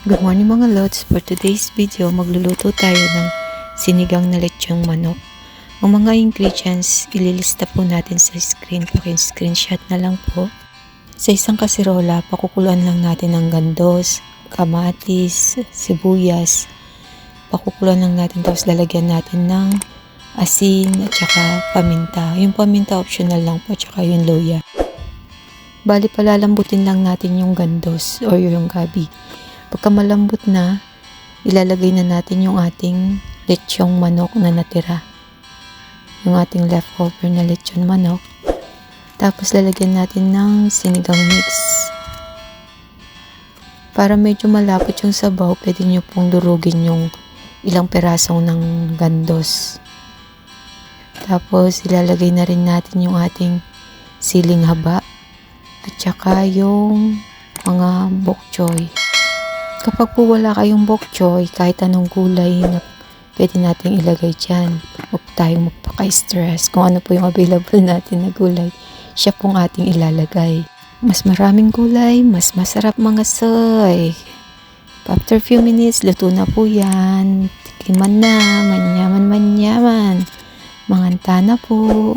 Good morning mga lods. For today's video, magluluto tayo ng sinigang na lechong manok. Ang mga ingredients, ililista po natin sa screen. Paki-screenshot na lang po. Sa isang kasirola, pakukuluan lang natin ng gandos, kamatis, sibuyas. Pakukuluan lang natin, tapos lalagyan natin ng asin at saka paminta. Yung paminta optional lang po, at saka yung luya. Bali palalambutin lang natin yung gandos or yung gabi. Pagka malambot na, ilalagay na natin yung ating lechong manok na natira. Yung ating leftover na lechon manok. Tapos lalagyan natin ng sinigang mix. Para medyo malapot yung sabaw, pwede nyo pong durugin yung ilang perasong ng gandos. Tapos ilalagay na rin natin yung ating siling haba. At saka yung mga bok choy. Kapag po wala kayong bok choy, kahit anong gulay na pwede natin ilagay dyan. Huwag tayong magpaka-stress. Kung ano po yung available natin na gulay, siya pong ating ilalagay. Mas maraming gulay, mas masarap mga soy. After few minutes, luto na po yan. Tikiman na, manyaman. Manganta na po.